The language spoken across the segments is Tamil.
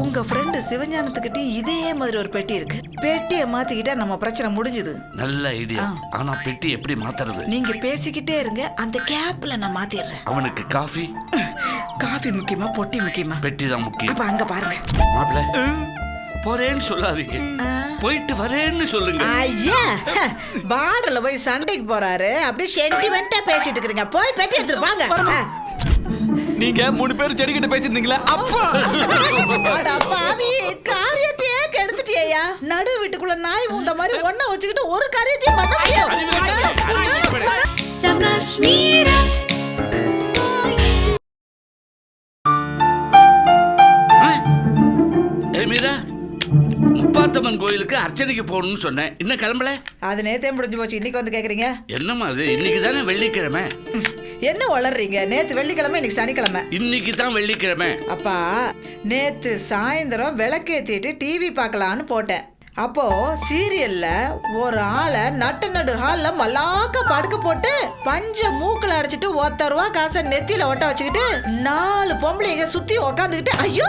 உங்க ஃப்ரெண்டு சிவஞானத்துக்கிட்டே இதே மாதிரி ஒரு பெட்டி இருக்கு. பெட்டியை மாத்திக்கிட்டா நம்ம பிரச்சனை முடிஞ்சது. நல்ல ஐடியா. ஆனா பெட்டி எப்படி மாத்துறது? நீங்க பேசிக்கிட்டே இருங்க, அந்த கேப்ல நான் மாத்திடுறேன். அவனுக்கு காஃபி முக்கியமா பொட்டி முக்கியமா? பெட்டி தான் முக்கியம். அப்ப அங்க பாருங்க. மாப்பிள்ள போறேன்னு சொல்லாதீங்க, போயிட்டு வரேன்னு சொல்லுங்க. ஐயா, பார்டர்ல போய் சண்டைக்கு போறாரு, அப்படியே சென்டிமெண்டா பேசிட்டு இருக்கீங்க. போய் பெட்டி எடுத்துட்டு வாங்க. நீங்க 3 பேரும் செடிக்கிட்ட பேசிருந்தீங்களா? அப்பா பாவி, காரியத்தையே கெடுத்துட்டியா? நடு வீட்டுக்குள்ள நாய் மூந்த மாதிரி ஒண்ணா வச்சுக்கிட்டு ஒரு காரியத்தையும் பண்ண முடியாது. சபாஷ் மீரா. மீரா, முப்பாத்தம்மன் கோயிலுக்கு அர்ச்சனைக்கு போகணும்னு சொன்னேன், இன்னும் கிளம்பல? அது நேத்தே முடிஞ்சு போச்சு, இன்னைக்கு வந்து கேக்குறீங்க? என்னம்மா அது? இன்னைக்கு தானே வெள்ளிக்கிழமை. என்ன வளர்றீங்க? நேத்து வெள்ளிக்கிழமை, இன்னைக்கு சனிக்கிழமை. இன்னைக்கு தான் வெள்ளிக்கிழமை. அப்பா, நேத்து சாயந்தரம் விளக்கேத்திட்டு டிவி பார்க்கலான்னு போட்டேன். அப்போ சீரியல்ல ஒரு ஆளை நடு ஹால்ல மல்லாக்க படுக்க போட்டு பஞ்ச மூக்குல அடைச்சிட்டு 1 ரூபா காசை நெத்தியில ஒட்ட வச்சுக்கிட்டு 4 பொம்பளைங்க சுத்தி உக்காந்துக்கிட்டு ஐயோ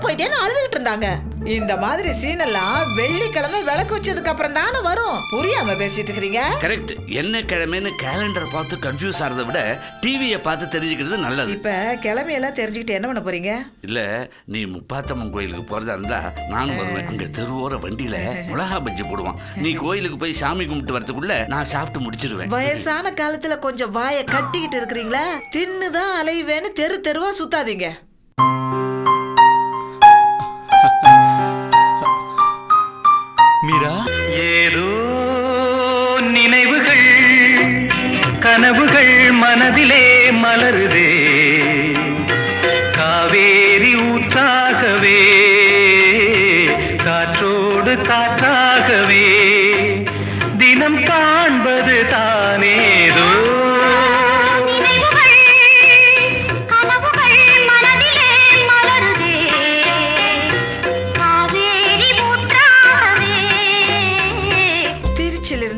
போயிட்டேன்னு அழுதுகிட்டு இருந்தாங்க. இந்த மாதிரி சீனெல்லாம் வெள்ளிக்கிழமை விளக்கு வச்சதுக்கு அப்புறம் தானே வரும். புரியாம பேசிட்டு இருக்கீங்க. கரெக்ட். என்ன கிழமைன்னு கேலண்டர் பார்த்து கன்ஃபியூஸ் ஆறதை விட டிவியை பார்த்து தெரிஞ்சுக்கிறது நல்லது. இப்ப கிழமையெல்லாம் தெரிஞ்சுக்கிட்டு என்ன பண்ண போறீங்க? இல்ல, நீ முப்பாத்தம்மன் கோயிலுக்கு போறதா இருந்தா நானும் வருவேன். அங்க தெருவோர வண்டியில மிளகா பஜ்ஜி போடுவான். நீ கோயிலுக்கு போய் சாமி கும்பிட்டு வரதுக்குள்ள நான் சாப்பிட்டு முடிச்சிருவேன். வயசான காலத்துல கொஞ்சம் வாயை கட்டிக்கிட்டு இருக்கிறீங்களா? தின்னுதான் அலைவேன்னு தெருவா சுத்தாதீங்க. மீரா, ஏதோ நினைவுகள் கனவுகள் மனதிலே மலருதே, காவேரி ஊற்றாகவே காற்றோடு காற்றாகவே தினம் காண்பது தானேதோ.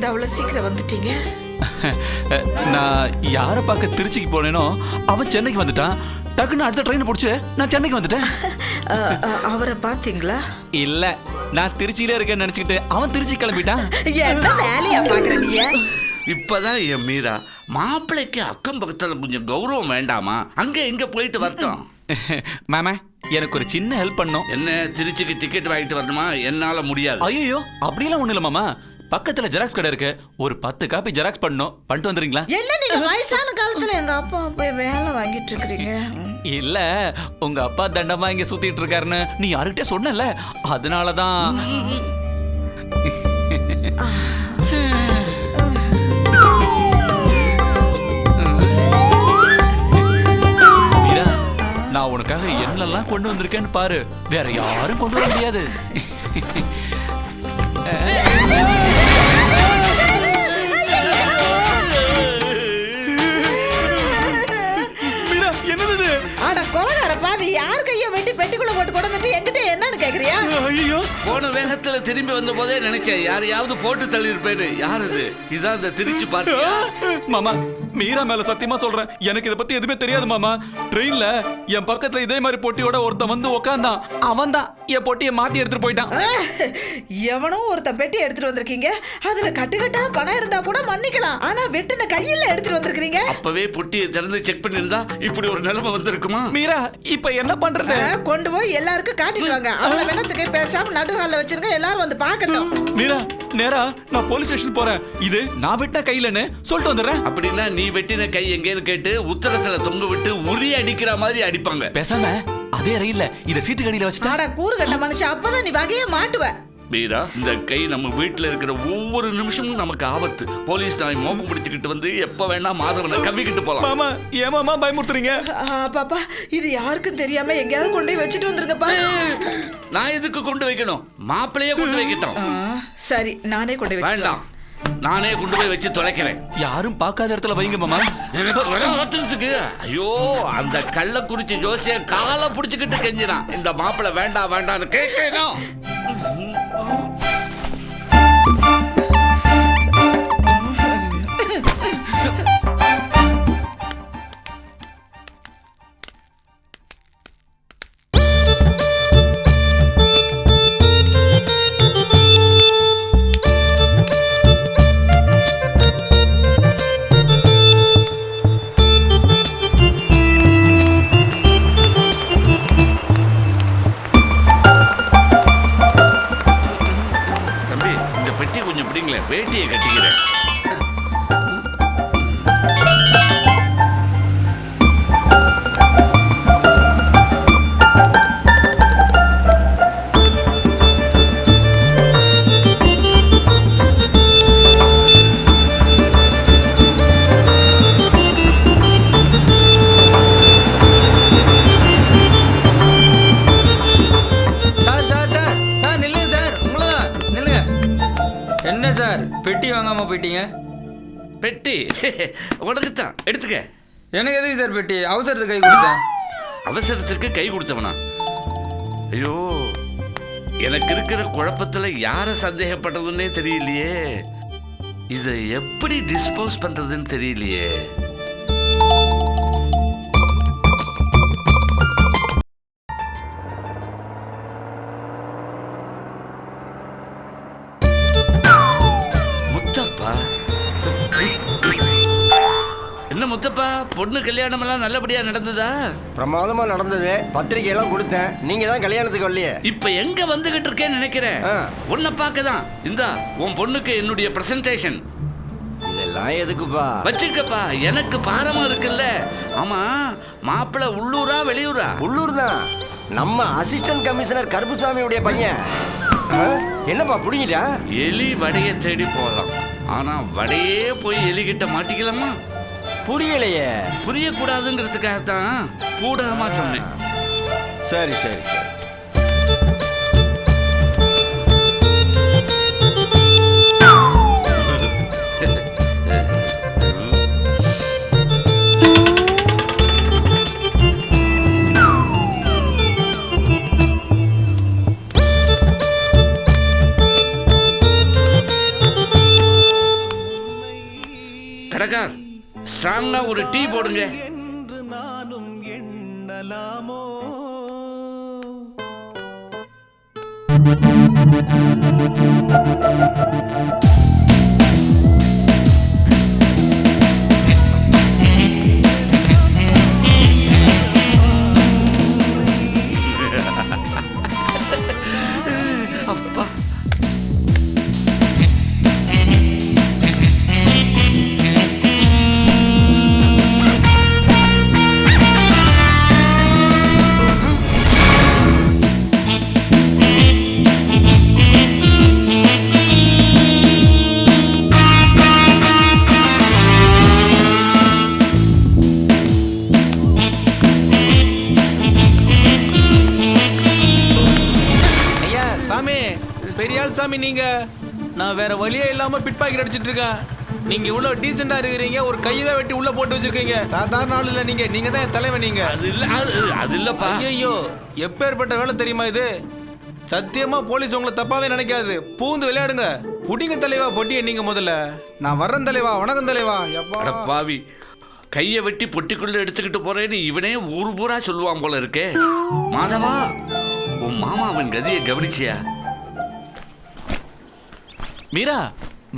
அவ்வளவு சீக்கிரம் வந்துட்டீங்க. நான் யாரை பார்க்க திருச்சிக்கு போனேனோ அவன் சென்னைக்கு வந்துட்டான். டக்குன்னு அடுத்த ட்ரெயின் பிடிச்சு நான் சென்னைக்கு வந்துட்டேன். அவரை பாத்தீங்களா? இல்ல, நான் திருச்சியில இருக்கேன்னு நினைச்சுக்கிட்டு அவன் திருச்சி கிளம்பிட்டான். என்ன வேலையா பாக்குறீங்க? இப்பதான் என் மீரா, மாப்பிள்ளைக்கு அக்கம் பக்கத்துல கொஞ்சம் கௌரவம் வேண்டாமா? அங்க எங்க போயிட்டு வரட்டும். மாமா, எனக்கு ஒரு சின்ன ஹெல்ப் பண்ணும். என்ன, திருச்சிக்கு டிக்கெட் வாங்கிட்டு வரணுமா? என்னால முடியாது. ஐயோ, அப்படிலாம் ஒண்ணு இல்ல மாமா. பக்கத்துல ஜெராக்ஸ் கடை இருக்கு, ஒரு 10 காப்பி ஜெராக்ஸ் பண்ணணும், பண்ணிட்டு வந்துறீங்களா? என்ன நீங்க வயசான காலத்துல எங்க அப்பா போய் வேலை வாங்கிட்டு இருக்கீங்க? இல்ல, உங்க அப்பா தண்டமா இங்க சுத்திட்டு இருக்காருன்னு நீ யாருக்கிட்டே சொன்னல, அதனாலதான். மீரா, நான் உனக்காக என்னெல்லாம் கொண்டு வந்திருக்கேன்னு பாரு. வேற யாரும் கொண்டு வர முடியாது. யார் கைய வெட்டி பெட்டிக்குள்ள போட்டு கொண்டு வந்து என்கிட்ட என்னன்னு கேக்குறியா? ஐயோ, போன வேகத்துல திரும்பி வந்த போதே நினைச்சேன் யாரையாவது போட்டு தள்ளி இருப்பேன்னு. யார் இது? இதான் இந்த திருச்சி பாத்தியா? மாமா, மீரா மேல சத்தியமா சொல்றேன், எனக்கு இத பத்தி எதுவுமே தெரியாது மாமா. ட்ரெயின்ல என் பக்கத்துல இதே மாதிரி பொட்டியோட ஒருத்தன் வந்து உட்கார்ந்தான். அவன் தான் என் பொட்டியை மாட்டி எடுத்துட்டு போயிட்டான். எவனோ ஒருத்தன் பெட்டி எடுத்துட்டு வந்திருக்கீங்க. அதுல கட்டுக்கட்டா பணம் இருந்தா கூட மன்னிக்கலாம், ஆனா வெட்டின கையில எடுத்துட்டு வந்திருக்கீங்க. அப்பவே பொட்டியை திறந்து செக் பண்ணிருந்தா இப்படி ஒரு நிலைமை வந்திருக்குமா? மீரா, இப்ப என்ன பண்றது? கொண்டு போய் எல்லாருக்கும் காட்டிட்டு வாங்க. அவள வெள்ளத்துக்கு பேசாம நடுஹால்ல வச்சிருங்க, எல்லாரும் வந்து பார்க்கட்டும். மீரா, நேரா நான் போலீஸ் ஸ்டேஷன் போறேன். இது நான் வெட்டின கையிலன்னு சொல்லிட்டு வந்துடுறேன். அப்படின்னா நீ வெட்டின கை எங்கேன்னு கேட்டு உத்தரத்துல தொங்க விட்டு உரி அடிக்கிற மாதிரி அடிப்பாங்க. பேசாம அதே ரயில்ல இத சீட்டு கடியில வச்சுட்டா கூறு கட்ட மனுஷன், அப்பதான் நீ வகைய மாட்டுவ. மீரா, இந்த கை நம்ம வீட்டுல இருக்கிற ஒவ்வொரு நிமிஷமும் நமக்கு ஆபத்து. போலீஸ் நாய் மோப்பம் பிடிச்சுக்கிட்டு வந்து எப்ப வேணா மாதவனை கவ்விக்கிட்டு போலாம். மாமா, ஏன் மாமா பயமுறுத்துறீங்க? பாப்பா, இது யாருக்கும் தெரியாம எங்கேயாவது கொண்டு போய் வச்சுட்டு வந்துருங்கப்பா. நான் எதுக்கு கொண்டு வைக்கணும்? மாப்பிள்ளையே கொண்டு வைக்கட்டும். சரி, நானே கொண்டு போய் வேண்டாம், நானே கொண்டு போய் வச்சு தொலைக்கிறேன். யாரும் பார்க்காத இடத்துல வைங்க மாமா. ஐயோ, அந்த கள்ளக்குறிச்சி ஜோசியன் காலை புடிச்சுக்கிட்டு கெஞ்சினான். இந்த மாப்பிள்ளை வேண்டாம் வேண்டாம்னு கேட்கணும். வேட்டியை கட்டிக்கிறேன். என்ன சார் பெட்டி வாங்காம போயிட்டீங்க? பெட்டி உனக்கு தான், எடுத்துக்க. எனக்கு எதுக்கு சார் பெட்டி? அவசரத்துக்கு கை கொடுத்தேன். அவசரத்துக்கு கை கொடுத்தவனா? ஐயோ, எனக்கு இருக்கிற குழப்பத்துல யாரை சந்தேகப்படுறதுன்னே தெரியலையே. இதை எப்படி டிஸ்போஸ் பண்றதுன்னு தெரியலையே. முத்தப்பா, என்ன முத்தப்பா, பொண்ணு கல்யாணம் எல்லாம் நல்லபடியா நடந்ததா? பிரமாதமா நடந்தது. பத்திரிக்கை எல்லாம் கொடுத்தேன். நீங்க தான் கல்யாணத்துக்கு வரலையே. இப்ப எங்க வந்துகிட்டு இருக்கேன்னு நினைக்கிறேன். உன்னை பார்க்கதான். இந்தா உன் பொண்ணுக்கு என்னுடைய பிரசன்டேஷன். இதெல்லாம் எதுக்குப்பா? வச்சுக்கப்பா, எனக்கு பாரமா இருக்குல்ல. ஆமா, மாப்பிள்ள உள்ளூரா வெளியூரா? உள்ளூர் தான். நம்ம அசிஸ்டன்ட் கமிஷனர் கருப்புசாமியுடைய பையன். என்னப்பா புடிங்கிட்டா? எலி வடைய தேடி போகலாம், ஆனா வடையே போய் எலிகிட்ட மாட்டிக்கலாமா? புரியலையே. புரியக்கூடாதுங்கிறதுக்காகத்தான் பூடகமா சொன்னேன். சரி சரி சரி. கடைக்கார், ஸ்ட்ராங்கா ஒரு டீ போடுங்க. என்று நானும் எண்ணலாமோ? அப்பா, பெரியாள் சாமி நீங்க. நான் வேற வழியே இல்லாம பிட் பாக்கெட் அடிச்சிட்டு இருக்கேன். நீங்க இவ்வளவு டீசெண்டா இருக்கிறீங்க, ஒரு கையை தான் வெட்டி உள்ள போட்டு வச்சிருக்கீங்க. சாதாரண ஆள் இல்ல நீங்க. நீங்க தான் தலைவன். நீங்க அது இல்லப்பா. ஐயோ, எப்பேற்பட்ட வேலை தெரியுமா இது? சத்தியமா போலீஸ் உங்களை தப்பாவே நினைக்காது. பூந்து விளையாடுங்க. புடிங்க தலைவா பொட்டிய. நீங்க முதல்ல. நான் வர்றேன் தலைவா. வணக்கம் தலைவா. அட பாவி, கையை வெட்டி பொட்டிக்குள்ள எடுத்துக்கிட்டு போறேன்னு இவனே ஊரு பூரா சொல்லுவான் போல இருக்கே. மாதவா, உன் மாமாவின் கதியை கவனிச்சியா? மீரா,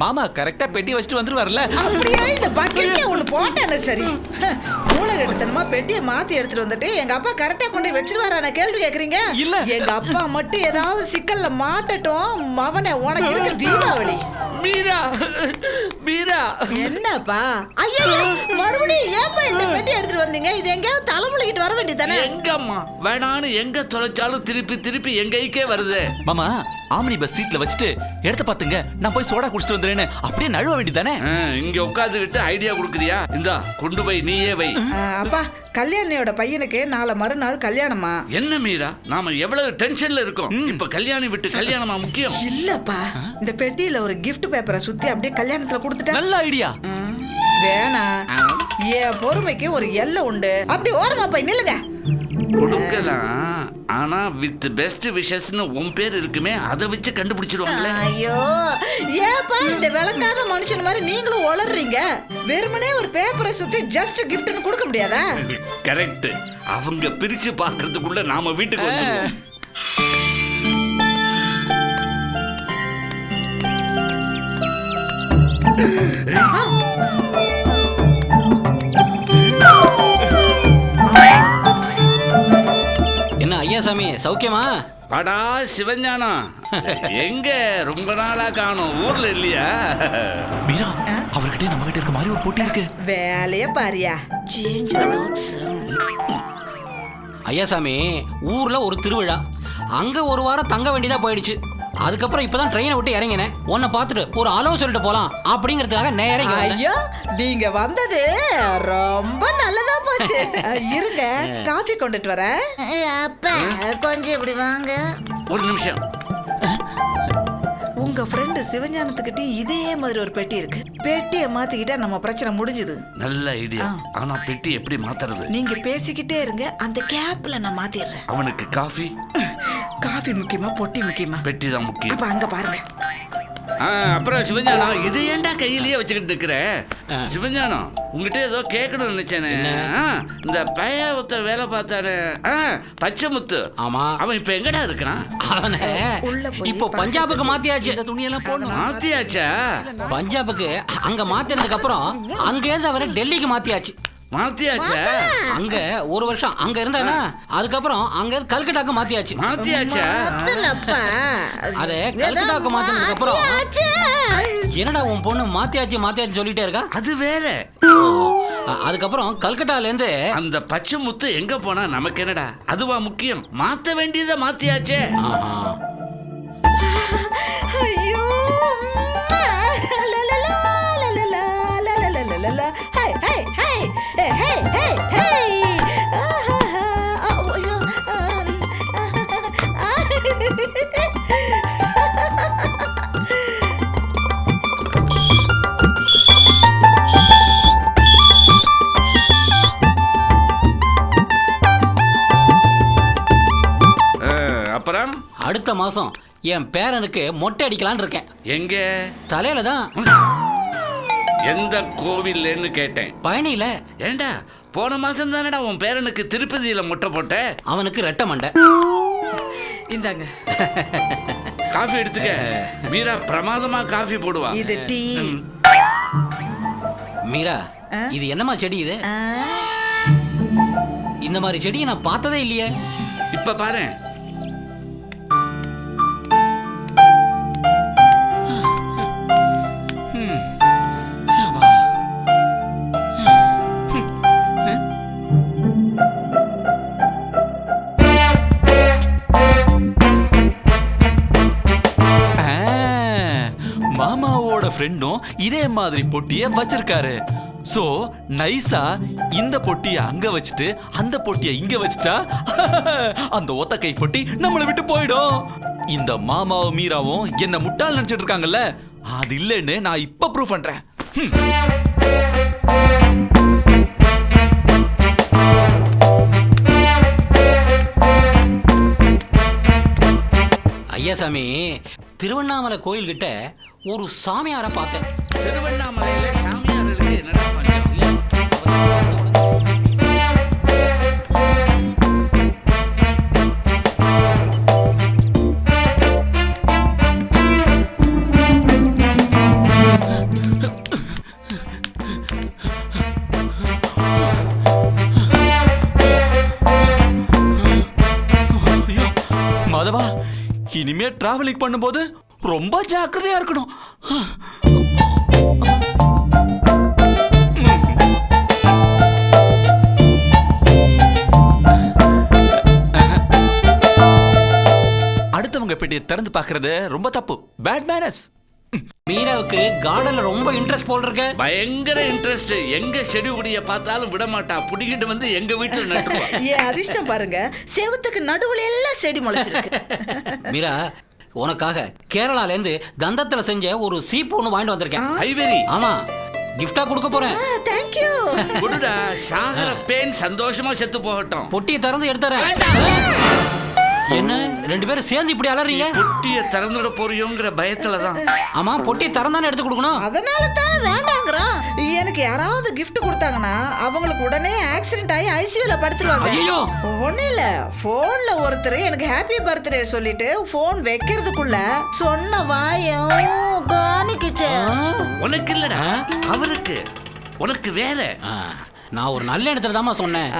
மாமா கரெக்டா பெட்டி வச்சுட்டு வந்துருவார்ல. அப்படியே இந்த பக்கெட்ல ஒண்ணு போட்டானே சரி. மூளை எடுத்தனமா பெட்டியை மாத்தி எடுத்துட்டு வந்துட்டு எங்க அப்பா கரெக்டா கொண்டு வச்சிருவாரா? நான் கேள்வி கேக்குறீங்க. இல்ல, எங்க அப்பா மட்டும் ஏதாவது சிக்கல்ல மாட்டட்டும். மவனே, உனக்கு இருக்கு தீபாவளி. மீரா, மீரா, என்னப்பா? ஐயோ, மறுபடியும் ஏப்பா இந்த பெட்டி எடுத்துட்டு வந்தீங்க? இது எங்கேயாவது தலைமுழுகிட்டு வர வேண்டியதானே? எங்கம்மா வேணான்னு எங்க தொலைச்சாலும் திருப்பி திருப்பி எங்க கைக்கே வருது. மாமா, ஆம்னி பஸ் சீட்ல வச்சுட்டு இடத்த பாத்துங்க, நான் போய் சோடா குடிச்சிட்டு வந்துறேன்னு அப்படியே நழுவ வேண்டியதானே? இங்க உட்காந்துக்கிட்டு ஐடியா கொடுக்குறியா? இந்தா கொண்டு போய் நீயே வை. அப்பா, கல்யாணியோட பையனுக்கு நாளை மறுநாள் கல்யாணமா? என்ன மீரா, நாம எவ்வளவு டென்ஷன்ல இருக்கோம். இப்ப கல்யாணி விட்டு கல்யாணமா முக்கியம் இல்லப்பா. இந்த பெட்டியில ஒரு gift பேப்பரை சுத்தி அப்படியே கல்யாணத்துல கொடுத்துட்டா நல்ல ஐடியா. வேணா, என் பொறுமைக்கு ஒரு எல்லை உண்டு. அப்படி ஓரமா போய் நில்லுங்க. கொடுக்கலாம், ஆனா வித் பெஸ்ட் விஷஸ்னு உன் பேர் இருக்குமே, அதை வச்சு கண்டுபிடிச்சிருவாங்களே. ஐயோ, ஏப்பா இந்த விளங்காத மனுஷன் மாதிரி நீங்களும் உளறீங்க? வெறுமனே ஒரு பேப்பரை சுத்தி ஜஸ்ட் கிஃப்ட்னு கொடுக்க முடியாதா? கரெக்ட். அவங்க பிரிச்சு பார்க்கிறதுக்குள்ள நாம வீட்டுக்கு வந்துருவோம். என்ன ஐயா சாமி, சௌக்கியமா? வாடா சிவஞானம், எங்க ரொம்ப நாளா காணோம், ஊர்ல இல்லையா? மீரா அவர்கிட்ட நம்ம கிட்ட இருக்க மாதிரி ஒரு போட்டி இருக்கு. வேலைய பாரியா. Change the box. ஐயாசாமி, ஊர்ல ஒரு திருவிழா, அங்க ஒரு வாரம் தங்க வேண்டியதா போயிடுச்சு. அதுக்கப்புறம் இப்பதான் ட்ரெயினை விட்டு இறங்கினேன். உன்னை பார்த்துட்டு ஒரு அளவு சொல்லிட்டு போலாம் அப்படிங்கிறதுக்காக நேரம். ஐயோ, நீங்க வந்தது ரொம்ப நல்லதா போச்சு. இருங்க, காஃபி கொண்டுட்டு வரேன். அப்பா கொஞ்சம் இப்படி வாங்க. ஒரு நிமிஷம். உங்க ஃப்ரெண்டு சிவஞானத்துக்கிட்ட இதே மாதிரி ஒரு பெட்டி இருக்கு. பெட்டியை மாத்திக்கிட்டா நம்ம பிரச்சனை முடிஞ்சது. நல்ல ஐடியா. ஆனா பெட்டி எப்படி மாத்துறது? நீங்க பேசிக்கிட்டே இருங்க, அந்த கேப்ல நான் மாத்திடுறேன். அவனுக்கு காஃபி காஃபி முக்கியமா பொட்டி முக்கியமா? பெட்டி தான் முக்கியம். அப்ப அங்க பாருங்க. அப்புறம் சிவஞானம், இது ஏன்டா கையிலேயே வச்சுக்கிட்டு இருக்கிற? சிவஞானம், உங்ககிட்ட ஏதோ கேட்கணும்னு நினைச்சேனே. இந்த பைய ஒருத்த வேலை பார்த்தானே, பச்சைமுத்து. ஆமா, அவன் இப்ப எங்கடா இருக்கிறான்? அவனை இப்போ பஞ்சாபுக்கு மாத்தியாச்சு. துணியெல்லாம் போடணும். மாத்தியாச்சா? பஞ்சாபுக்கு அங்க மாத்தினதுக்கு அப்புறம் அங்க இருந்து அவரை டெல்லிக்கு மாத்தியாச்சு. மாத்தியாச்சா? அங்க ஒரு வருஷம் அங்க இருந்தானா, அதுக்கப்புறம் அங்க கல்கட்டாக்கு மாத்தியாச்சு. மாத்தியாச்சா? அதே கல்கட்டாக்கு மாத்தினதுக்கு அப்புறம் என்னடா உன் பொண்ணு மாத்தியாச்சு மாத்தியாச்சு சொல்லிட்டே இருக்கா? அது வேற. அதுக்கப்புறம் கல்கட்டால இருந்து அந்த பச்சை முத்து எங்க போனா நமக்கு என்னடா? அதுவா முக்கியம்? மாத்த வேண்டியதை மாத்தியாச்சே. ஐயோ, அப்புறம் அடுத்த மாசம் என் பேரனுக்கு மொட்டை அடிக்கலான்னு இருக்கேன். எங்க? தலையில தான். எந்த கோவில்னு கேட்டேன். பழனியில. ஏண்டா, போன மாசம் தானடா உன் பேரனுக்கு திருப்பதியில முட்டை போட்ட? அவனுக்கு ரெட்டை மண்டை. இந்தாங்க காஃபி எடுத்துக்க. மீரா பிரமாதமா காஃபி போடுவா. இது டீ. மீரா, இது என்னமா செடி இது? இந்த மாதிரி செடியை நான் பார்த்ததே இல்லையே. இப்ப பாரு. மாமாவோட ஃப்ரெண்டும் இதே மாதிரி பொட்டியை வச்சிருக்காரு. சோ நைஸா இந்த பொட்டியை அங்க வச்சுட்டு அந்த பொட்டியை இங்க வச்சுட்டா அந்த ஒத்த கை பொட்டி நம்மளை விட்டு போயிடும். இந்த மாமாவும் மீராவும் என்ன முட்டாள் நினைச்சிட்டு இருக்காங்கல்ல, அது இல்லைன்னு நான் இப்ப ப்ரூவ் பண்றேன். ஐயாசாமி, திருவண்ணாமலை கோயில் கிட்ட ஒரு சாமியாரை பார்த்தேன். திருவண்ணாமலையில சாமியார்களுக்கு என்னடா பஞ்சம்? மாதவா, இனிமே டிராவலிங் பண்ணும்போது ரொம்ப ஜாக்கிரதையா இருக்கணும். அடுத்தவங்க பெட்டியை திறந்து பார்க்கிறது ரொம்ப தப்பு. Bad manners. மீராவுக்கு கார்டன்ல ரொம்ப இன்ட்ரெஸ்ட் போல் இருக்கு. பயங்கர இன்ட்ரெஸ்ட். எங்க செடி கொடிய பார்த்தாலும் விட மாட்டா, புடிக்கிட்டு வந்து எங்க வீட்டுல நட்டுவா. ஏன் அதிர்ஷ்டம் பாருங்க, செவுத்துக்கு நடுவுல எல்லாம் செடி முளைச்சிருக்கு. மீரா, உனக்காக கேரளால இருந்து தந்தத்துல செஞ்ச ஒரு சீப்பு ஒண்ணு வாங்கிட்டு வந்திருக்கேன். ஐவரி. ஆமா, கிஃப்டா கொடுக்க போறேன். Thank you. குடுடா, சாகர பேன் சந்தோஷமா செத்து போகட்டும். பொட்டியை திறந்து எடுத்துறேன். என்ன ரெண்டு பேரும் சேர்ந்து இப்படி அலறீங்க? பொட்டியை திறந்துட போறியோங்கிற பயத்துலதான். ஆமா, பொட்டியை திறந்தானே எடுத்து கொடுக்கணும். அதனால தானே வேண்டாங்கிறான். எனக்கு யாராவது gift கொடுத்தாங்கன்னா அவங்களுக்கு உடனே ஆக்சிடென்ட் ஆகி ஐசியூல படுத்துருவாங்க. ஐயோ, ஒண்ணு இல்ல, போன்ல ஒருத்தர் எனக்கு ஹாப்பி பர்த்டே சொல்லிட்டு போன் வைக்கிறதுக்குள்ள சொன்ன வாயம் காணிக்கிச்சு. உனக்கு இல்லடா, அவருக்கு. உனக்கு வேற. நான் ஒரு நல்ல இடத்துல தாம்மா சொன்னேன்.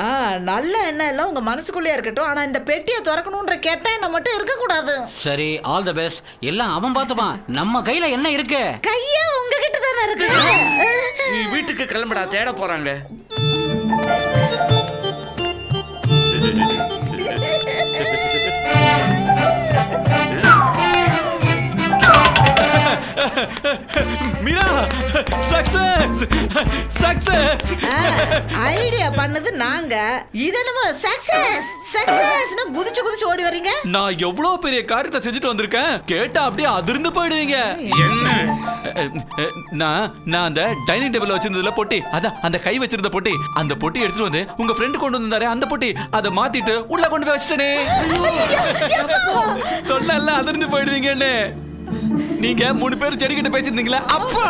நல்ல எண்ணம் எல்லாம் உங்க மனசுக்குள்ளே இருக்கட்டும். ஆனா இந்த பெட்டியை திறக்கணும்ன்ற கெட்ட எண்ணம் மட்டும் இருக்க கூடாது. சரி, ஆல் தி பெஸ்ட். எல்லாம் அவன் பார்த்துப்பான். நம்ம கையில என்ன இருக்கு? கையே உங்ககிட்ட தானே இருக்கு. நீ வீட்டுக்கு கிளம்படா, தேட போறாங்க. Meera, success success. ஐடியா பண்ணது நாங்க. இதனமோ சக்சஸ் சக்சஸ்னு குதிச்சு குதிச்சு ஓடி வரீங்க. நான் எவ்வளவு பெரிய காரியத்தை செஞ்சுட்டு வந்திருக்கேன். கேட்டா அப்படியே அதிர்ந்து போயிடுவீங்க. என்ன? நான் அந்த டைனிங் டேபிள்ல வச்சிருந்ததுல பொட்டி, அதான் அந்த கை வச்சிருந்த பொட்டி, அந்த பொட்டி எடுத்துட்டு வந்து உங்க ஃப்ரெண்ட் கொண்டு வந்தாரே அந்த பொட்டி, அதை மாத்திட்டு உள்ள கொண்டு போய் வச்சிட்டேனே. சொன்னல அதிர்ந்து போயிடுவீங்கன்னு. நீங்க 3 பேர் செடிக்கிட்ட பேசிருந்தீங்களா? அப்பா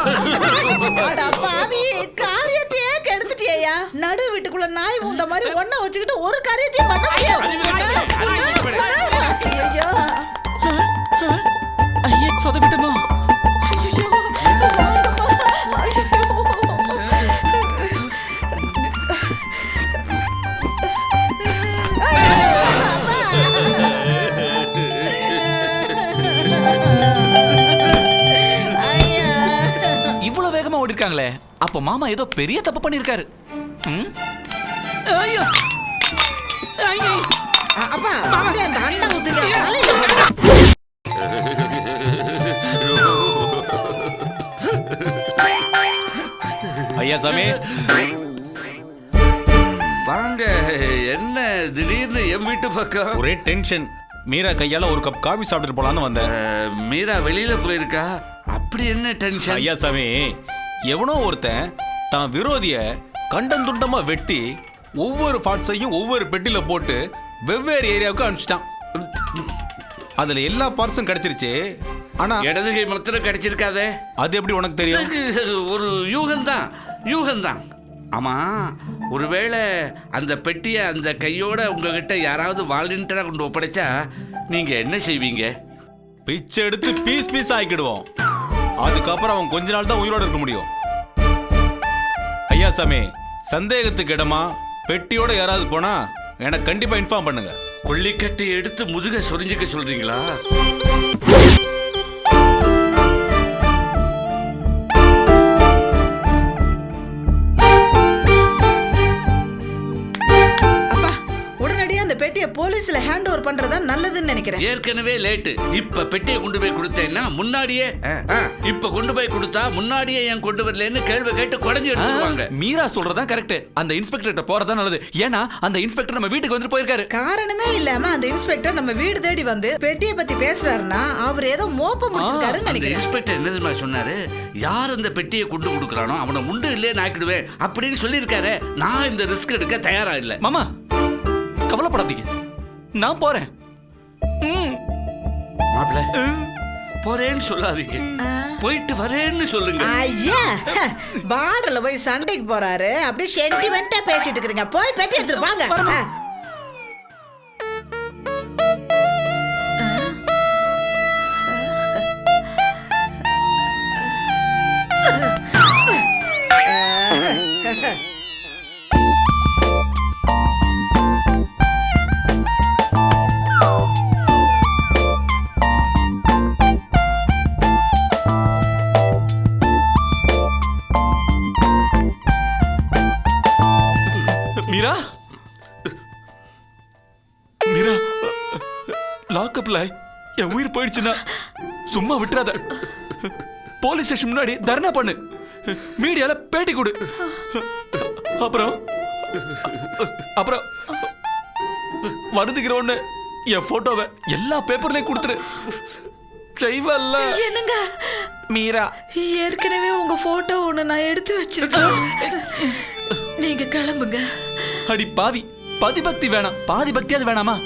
பாவி, காரியத்தையே கெடுத்துட்டியா? நடு வீட்டுக்குள்ள நாய் மூந்த மாதிரி ஒண்ணா வச்சுக்கிட்டு ஒரு காரியத்தையும் பண்ண முடியாது. ஐயோ ஐயே, சொதப்பிட்டமா. இவ்வளவு வேகமா ஓடிருக்காங்களே, அப்ப மாமா ஏதோ பெரிய தப்பு பண்ணிருக்காரு. அப்பா, அப்படியே அந்த அண்டை ஊத்துங்க தலையில. ஐயா சாமி, வாங்க. என்ன திடீர்னு என் வீட்டு பக்கம்? ஒரே டென்ஷன். மீரா கையால ஒரு கப் காபி சாப்பிட்டு போலான்னு வந்தேன். மீரா வெளியில போயிருக்கா. அப்படி என்ன டென்ஷன்? ஐயா சாமி, எவனோ ஒருத்தன் தான் விரோதிய கண்டந்துண்டமா வெட்டி ஒவ்வொரு பார்ட்ஸையும் ஒவ்வொரு பெட்டில போட்டு வெவ்வேறு ஏரியாவுக்கு அனுப்பிச்சிட்டான். அதுல எல்லா பார்ட்ஸும் கிடைச்சிருச்சு. ஆனா இடது கை மாத்திரம் கிடைச்சிருக்காதே. அது எப்படி உனக்கு தெரியும்? ஒரு யூகம்தான், யூகம்தான். ஆமா, ஒருவேளை அந்த பெட்டியை அந்த கையோட உங்ககிட்ட யாராவது வாலண்டியரா கொண்டு ஒப்படைச்சா நீங்க என்ன செய்வீங்க? பிச்சை எடுத்து பீஸ் பீஸ் ஆக்கிடுவோம். அதுக்கப்புறம் அவன் கொஞ்ச நாள் தான் உயிரோட இருக்க முடியும். ஐயா சாமி, சந்தேகத்துக்கு இடமா பெட்டியோட யாராவது போனா எனக்கு கண்டிப்பா இன்ஃபார்ம் பண்ணுங்க. கொல்லிக்கட்டை எடுத்து முதுக சொரிஞ்சுக்க சொல்றீங்களா? பெட்டியை போலீஸ்ல ஹேண்ட் ஓவர் பண்றதா நல்லதுன்னு நினைக்கிறேன். ஏற்கனவே லேட்டு. இப்ப பெட்டியை கொண்டு போய் கொடுத்தேன்னா முன்னாடியே, இப்ப கொண்டு போய் கொடுத்தா முன்னாடியே ஏன் கொண்டு வரலன்னு கேள்வி கேட்டு குறைஞ்சு எடுத்துவாங்க. மீரா சொல்றதா கரெக்ட். அந்த இன்ஸ்பெக்டர்கிட்ட போறதா நல்லது. ஏன்னா அந்த இன்ஸ்பெக்டர் நம்ம வீட்டுக்கு வந்து போயிருக்காரு. காரணமே இல்லாம அந்த இன்ஸ்பெக்டர் நம்ம வீடு தேடி வந்து பெட்டியை பத்தி பேசுறாருன்னா அவர் ஏதோ மோப்ப முடிச்சிருக்காருன்னு நினைக்கிறேன். இன்ஸ்பெக்டர் என்னதுமா சொன்னாரு? யார் அந்த பெட்டியை கொண்டு கொடுக்கறானோ அவனை உண்டு இல்லையே நாக்கிடுவேன் அப்படின்னு சொல்லியிருக்காரு. நான் இந்த ரிஸ்க் எடுக்க தயாரா இல்லை. மாமா, கவலைப்படாதீங்க, நான் போறேன். மாப்பிள்ள, போறேன்னு சொல்லாதீங்க, போயிட்டு வரேன்னு சொல்லுங்க. ஐயா, பார்டர்ல போய் சண்டைக்கு போறாரு, அப்படியே சென்டிமெண்டா பேசிட்டு இருக்கீங்க. போய் பெட்டி எடுத்துட்டு வாங்க. மீரா, மீரா, லாக்அப்ல என் உயிர் போயிடுச்சுன்னா சும்மா விட்டுறாத. போலீஸ் ஸ்டேஷன் முன்னாடி தர்ணா பண்ணு, மீடியால பேட்டி கொடு. அப்புறம் அப்புறம் வருதுகிற ஒண்ணு என் போட்டோவை எல்லா பேப்பர்லயும் கொடுத்துரு. செய்வல்ல? என்னங்க மீரா, ஏற்கனவே உங்க போட்டோ ஒண்ணு நான் எடுத்து வச்சிருக்கேன். நீங்க கிளம்புங்க. அடி பாவி, பதிபக்தி வேணாம், பாதி பக்தியாவது வேணாமா?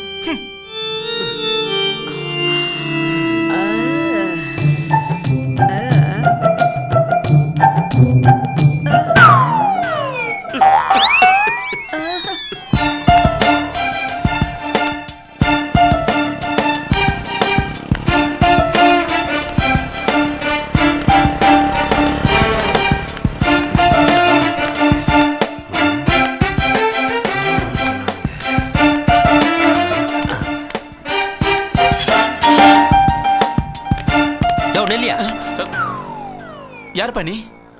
யார் பண்ணி?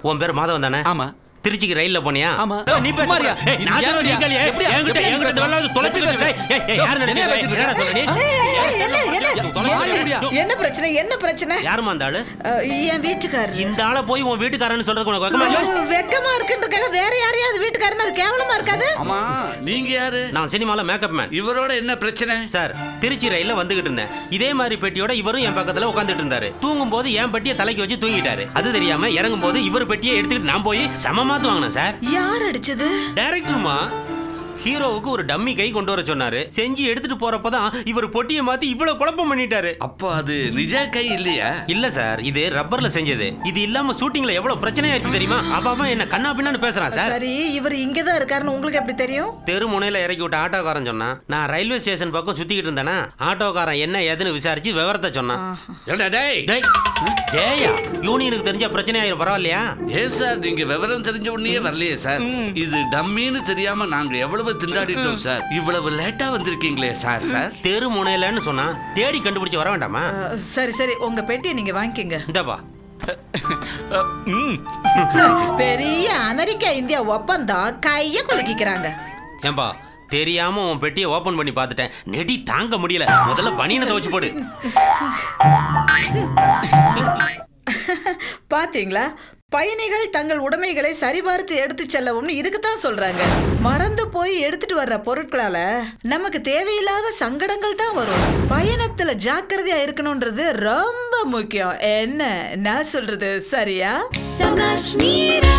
உன் பேர் மாதவன் தானே? ஆமா. திருச்சிக்கு ரயில்ல போனியா? ஆமா. நீ பேச குமாரியா, ஏய், நான் இது சொல்றது யார் கேளு. ஏய், எப்படியா? என்கிட்ட எப்படியா? என்கிட்ட இதெல்லாம் தொலைச்சிட்டு இருக்க. ஏய், ஏய், யார் என்ன நினைக்கிறீங்க? பேசிட்டு என்னடா சொல்ற நீ? என்ன பிரச்சனை என்ன பிரச்சனை? யாருமா அந்த ஆளு? என் வீட்டுக்காரர். இந்த ஆளை போய் உன் வீட்டுக்காரன்னு சொல்றதுக்கு உனக்கு வெக்கமா இல்ல? வெக்கமா இருக்குன்றக்காக வேற யாரையாவது வீட்டுக்காரன்னு அது கேவலமா இருக்காது? ஆமா நீங்க யாரு? நான் சினிமால மேக்கப் மேன். இவரோட என்ன பிரச்சனை? சார், திருச்சி ரயில்ல வந்துகிட்டு இருந்தேன். இதே மாதிரி பெட்டியோட இவரும் என் பக்கத்துல உட்கார்ந்துட்டு இருந்தாரு. தூங்கும் போது என் பெட்டியை தலைக்கு வச்சு தூங்கிட்டாரு. அது தெரியாம இறங்கும் போது இவர் பெட்டியை எடுத்துக்கிட்டு நான் போய் சமமாத்து வாங்கினேன் சார். யார் அடிச்சது? டைரக்டருமா ஹீரோவுக்கு ஒரு டம்மி கை கொண்டு வர சொன்னாரு. செஞ்சு எடுத்துட்டு போறப்பதான் இவர் பொட்டியை மாத்தி இவ்வளவு குழப்பம் பண்ணிட்டாரு. அப்போ அது நிஜ கை இல்லையா? இல்ல சார், இது ரப்பர்ல செஞ்சது. இது இல்லாம ஷூட்டிங்ல எவ்வளவு பிரச்சனையாச்சு தெரியுமா? அவன் என்ன கண்ணா பின்னான்னு பேசுறான் சார். சரி, இவர் இங்கதான் இருக்காருன்னு உங்களுக்கு எப்படி தெரியும்? தெரு முனையில இறக்கி விட்ட ஆட்டோக்காரன் சொன்னான். நான் ரயில்வே ஸ்டேஷன் பக்கம் சுத்திக்கிட்டு இருந்தேனா ஆட்டோக்காரன் என்ன ஏதுன்னு விசாரிச்சு விவரத்தை சொன்னான். ஏண்டா டேய்? டேய், டேயா யூனியனுக்கு தெரிஞ்ச பிரச்சனை ஆயிரும் பரவாயில்லையா? ஏன் சார் நீங்க விவரம் தெரிஞ்ச உடனே வரலையே சார்? இது டம்மின்னு தெரியாம நாங்க எவ்வளவு திண்டாடிட்டோம் சார். இவ்வளவு லேட்டா வந்திருக்கீங்களே சார். சார் தெரு முனையிலன்னு சொன்னா தேடி கண்டுபிடிச்சு வர வேண்டாமா? சரி சரி, உங்க பெட்டியை நீங்க வாங்கிக்கங்க. இந்தப்பா. பெரிய அமெரிக்கா இந்தியா ஒப்பந்தம் கைய குலுக்கிக்கிறாங்க. ஏம்பா, தெரியாம உன் பெட்டியை ஓபன் பண்ணி பார்த்துட்டேன். நெடி தாங்க முடியல. முதல்ல பனியனை துவைச்சு போடு. பாத்தீங்களா, பயணிகள் தங்கள் உடைமைகளை சரிபார்த்து எடுத்து செல்லவும் இதுக்கு தான் சொல்றாங்க. மறந்து போய் எடுத்துட்டு வர்ற பொருட்களால நமக்கு தேவையில்லாத சங்கடங்கள் தான் வரும். பயணத்துல ஜாக்கிரதையா இருக்கணும்ன்றது ரொம்ப முக்கியம். என்ன நான் சொல்றது சரியா? Sangashmira